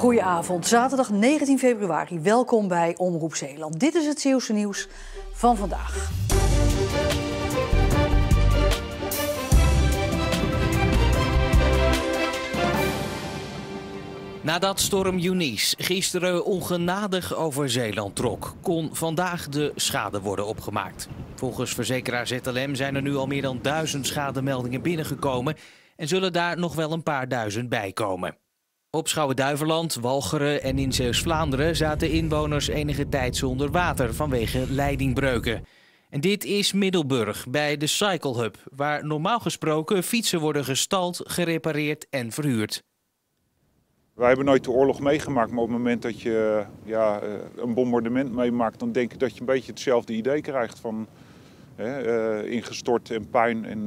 Goedenavond, zaterdag 19 februari. Welkom bij Omroep Zeeland. Dit is het Zeeuwse nieuws van vandaag. Nadat storm Eunice gisteren ongenadig over Zeeland trok, kon vandaag de schade worden opgemaakt. Volgens verzekeraar ZLM zijn er nu al meer dan 1000 schademeldingen binnengekomen en zullen daar nog wel een paar duizend bij komen. Op Schouwen-Duiveland, Walcheren en in Zeeuws-Vlaanderen zaten inwoners enige tijd zonder water vanwege leidingbreuken. En dit is Middelburg bij de Cycle Hub, waar normaal gesproken fietsen worden gestald, gerepareerd en verhuurd. Wij hebben nooit de oorlog meegemaakt, maar op het moment dat je een bombardement meemaakt, dan denk ik dat je een beetje hetzelfde idee krijgt van ingestort en pijn en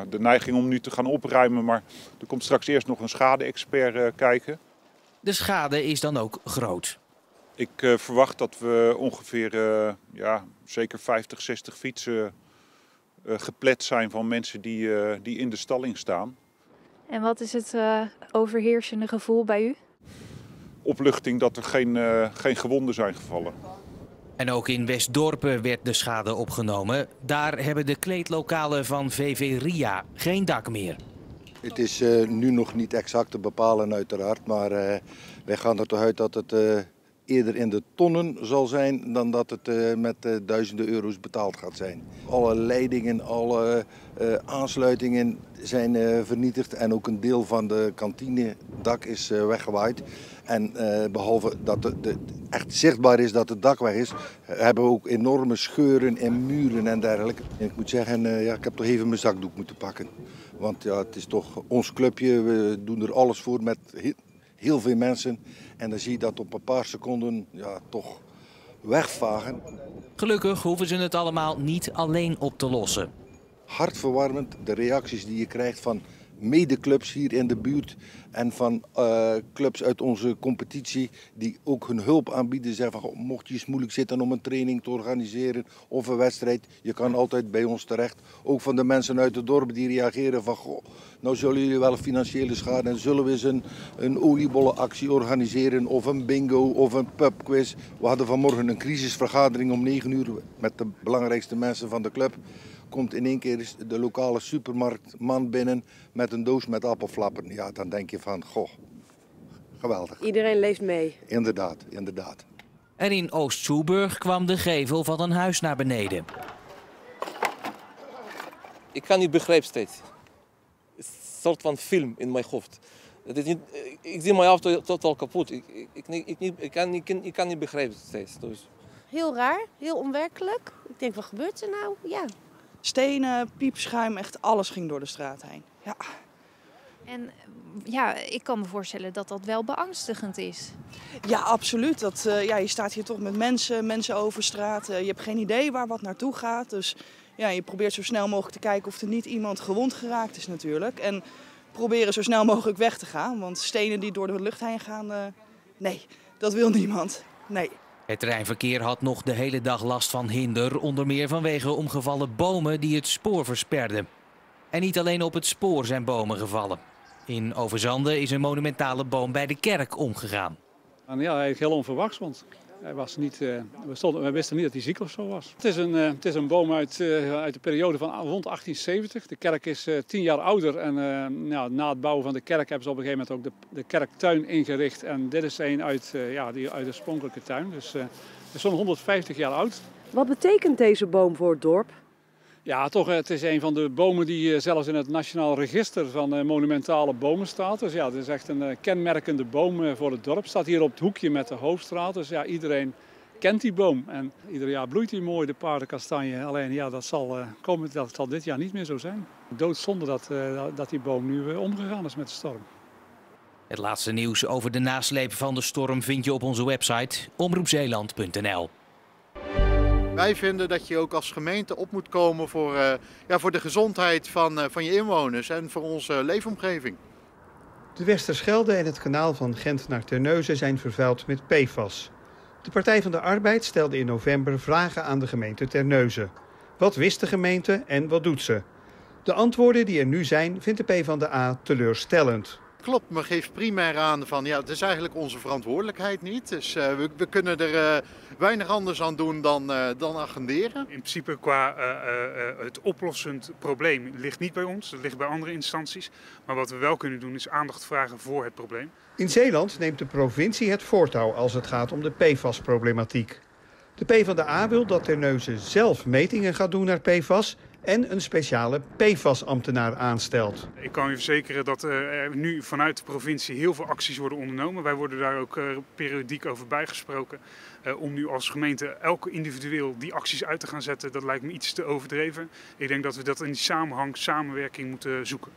de neiging om nu te gaan opruimen. Maar er komt straks eerst nog een schade-expert kijken. De schade is dan ook groot. Ik verwacht dat we ongeveer zeker 50, 60 fietsen geplet zijn van mensen die in de stalling staan. En wat is het overheersende gevoel bij u? Opluchting dat er geen gewonden zijn gevallen. En ook in Westdorpen werd de schade opgenomen. Daar hebben de kleedlokalen van VV Ria geen dak meer. Het is nu nog niet exact te bepalen uiteraard, maar wij gaan er toch uit dat het eerder in de tonnen zal zijn dan dat het met duizenden euro's betaald gaat zijn. Alle leidingen, alle aansluitingen zijn vernietigd en ook een deel van de kantinedak is weggewaaid. En behalve dat het echt zichtbaar is dat het dak weg is, hebben we ook enorme scheuren en muren en dergelijke. En ik moet zeggen, ik heb toch even mijn zakdoek moeten pakken. Want ja, het is toch ons clubje, we doen er alles voor met heel veel mensen. En dan zie je dat op een paar seconden toch wegvagen. Gelukkig hoeven ze het allemaal niet alleen op te lossen. Hartverwarmend de reacties die je krijgt van medeclubs hier in de buurt en van clubs uit onze competitie die ook hun hulp aanbieden. Zeggen van, mocht je eens moeilijk zitten om een training te organiseren of een wedstrijd, je kan altijd bij ons terecht. Ook van de mensen uit het dorp die reageren van, nou zullen jullie wel financiële schade en zullen we eens een oliebollenactie organiseren of een bingo of een pubquiz. We hadden vanmorgen een crisisvergadering om 9 uur met de belangrijkste mensen van de club. Komt in één keer de lokale supermarktman binnen met een doos met appelflappen. Ja, dan denk je van, geweldig. Iedereen leeft mee. Inderdaad, inderdaad. En in Oost-Soeburg kwam de gevel van een huis naar beneden. Ik kan niet begrijpen steeds. Het is een soort van film in mijn hoofd. Het is niet, ik zie mijn auto totaal kapot. Ik kan niet begrijpen steeds. Dus. Heel raar, heel onwerkelijk. Ik denk, wat gebeurt er nou? Ja. Stenen, piepschuim, echt alles ging door de straat heen. Ja. En ja, ik kan me voorstellen dat dat wel beangstigend is. Ja, absoluut. Je staat hier toch met mensen over straat. Je hebt geen idee waar wat naartoe gaat. Dus ja, je probeert zo snel mogelijk te kijken of er niet iemand gewond geraakt is natuurlijk. En proberen zo snel mogelijk weg te gaan. Want stenen die door de lucht heen gaan, nee, dat wil niemand. Nee. Het treinverkeer had nog de hele dag last van hinder, onder meer vanwege omgevallen bomen die het spoor versperden. En niet alleen op het spoor zijn bomen gevallen. In Overzanden is een monumentale boom bij de kerk omgegaan. En ja, eigenlijk heel onverwachts, want hij was niet, we wisten niet dat hij ziek of zo was. Het is een boom uit de periode van rond 1870. De kerk is 10 jaar ouder en na het bouwen van de kerk hebben ze op een gegeven moment ook de kerktuin ingericht. En dit is een uit de oorspronkelijke tuin, dus het is zo'n 150 jaar oud. Wat betekent deze boom voor het dorp? Ja, toch, het is een van de bomen die zelfs in het Nationaal Register van monumentale bomen staat. Dus ja, het is echt een kenmerkende boom voor het dorp. Staat hier op het hoekje met de Hoofdstraat. Dus ja, iedereen kent die boom. En ieder jaar bloeit die mooi, de paardenkastanje. Alleen ja, dat zal dit jaar niet meer zo zijn. Doodzonde dat die boom nu omgegaan is met de storm. Het laatste nieuws over de nasleep van de storm vind je op onze website omroepzeeland.nl. Wij vinden dat je ook als gemeente op moet komen voor de gezondheid van je inwoners en voor onze leefomgeving. De Westerschelde en het kanaal van Gent naar Terneuzen zijn vervuild met PFAS. De Partij van de Arbeid stelde in november vragen aan de gemeente Terneuzen. Wat wist de gemeente en wat doet ze? De antwoorden die er nu zijn vindt de PvdA teleurstellend. Ik klopt, maar geeft primair aan van ja, het is eigenlijk onze verantwoordelijkheid niet. Dus we kunnen er weinig anders aan doen dan agenderen. In principe qua het oplossend probleem ligt niet bij ons, dat ligt bij andere instanties. Maar wat we wel kunnen doen is aandacht vragen voor het probleem. In Zeeland neemt de provincie het voortouw als het gaat om de PFAS-problematiek. De PvdA wil dat Terneuzen zelf metingen gaat doen naar PFAS en een speciale PFAS-ambtenaar aanstelt. Ik kan u verzekeren dat er nu vanuit de provincie heel veel acties worden ondernomen. Wij worden daar ook periodiek over bijgesproken. Om nu als gemeente elke individueel die acties uit te gaan zetten, dat lijkt me iets te overdreven. Ik denk dat we dat in die samenwerking moeten zoeken.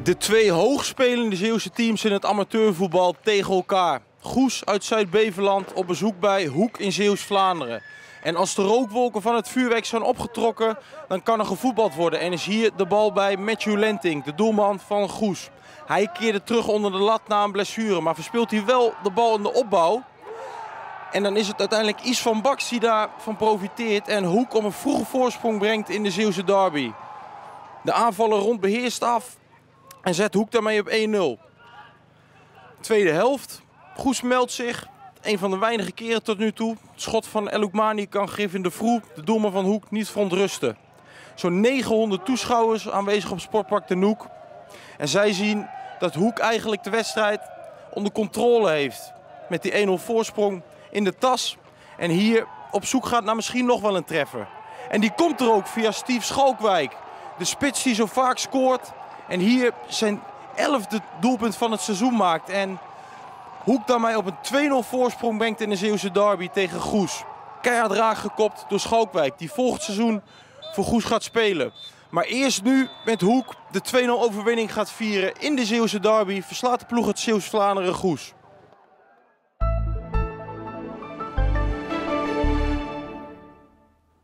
De twee hoogspelende Zeeuwse teams in het amateurvoetbal tegen elkaar. Goes uit Zuid-Beveland op bezoek bij Hoek in Zeeuws-Vlaanderen. En als de rookwolken van het vuurwerk zijn opgetrokken, dan kan er gevoetbald worden. En is hier de bal bij Matthew Lenting, de doelman van Goes. Hij keerde terug onder de lat na een blessure, maar verspeelt hij wel de bal in de opbouw. En dan is het uiteindelijk Is van Baks die daarvan profiteert en Hoek om een vroege voorsprong brengt in de Zeeuwse derby. De aanvaller rond beheerst af en zet Hoek daarmee op 1-0. Tweede helft. Goes meldt zich. Een van de weinige keren tot nu toe. Het schot van El Oekmani kan Griffin de Vroe, de doelman van Hoek, niet verontrusten. Zo'n 900 toeschouwers aanwezig op Sportpark de Noek. En zij zien dat Hoek eigenlijk de wedstrijd onder controle heeft. Met die 1-0 voorsprong in de tas. En hier op zoek gaat naar misschien nog wel een treffer. En die komt er ook via Steve Schalkwijk. De spits die zo vaak scoort. En hier zijn 11e doelpunt van het seizoen maakt. En Hoek daarmee op een 2-0 voorsprong brengt in de Zeeuwse derby tegen Goes. Keihard raak gekopt door Schalkwijk, die volgend seizoen voor Goes gaat spelen. Maar eerst nu met Hoek de 2-0 overwinning gaat vieren in de Zeeuwse derby. Verslaat de ploeg het Zeeuws-Vlaanderen Goes.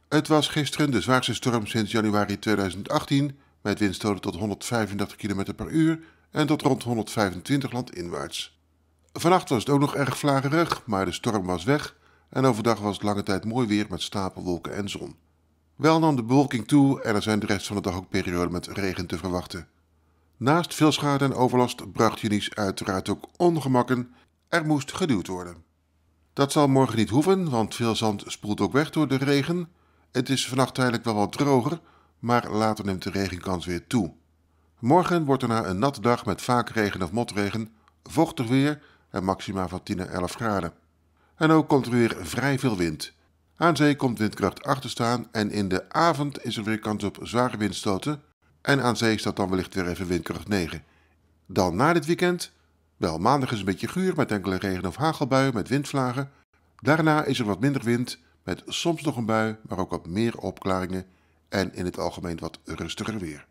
Het was gisteren de zwaarste storm sinds januari 2018... met windstoten tot 135 km per uur en tot rond 125 landinwaarts. Vannacht was het ook nog erg vlagerig, maar de storm was weg en overdag was het lange tijd mooi weer met stapelwolken en zon. Wel nam de bewolking toe en er zijn de rest van de dag ook perioden met regen te verwachten. Naast veel schade en overlast bracht Eunice uiteraard ook ongemakken. Er moest geduwd worden. Dat zal morgen niet hoeven, want veel zand spoelt ook weg door de regen. Het is vannacht tijdelijk wel wat droger, maar later neemt de regenkans weer toe. Morgen wordt er na een natte dag met vaak regen of motregen vochtig weer en maxima van 10 naar 11 graden. En ook komt er weer vrij veel wind. Aan zee komt windkracht 8 te staan en in de avond is er weer kans op zware windstoten. En aan zee staat dan wellicht weer even windkracht 9. Dan na dit weekend, wel maandag is een beetje guur met enkele regen- of hagelbuien met windvlagen. Daarna is er wat minder wind met soms nog een bui, maar ook wat meer opklaringen en in het algemeen wat rustiger weer.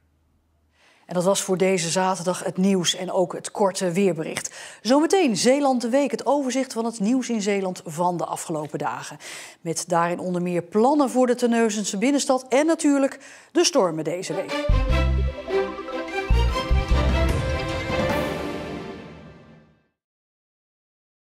En dat was voor deze zaterdag het nieuws en ook het korte weerbericht. Zometeen Zeeland de Week, het overzicht van het nieuws in Zeeland van de afgelopen dagen. Met daarin onder meer plannen voor de Terneuzense binnenstad en natuurlijk de stormen deze week.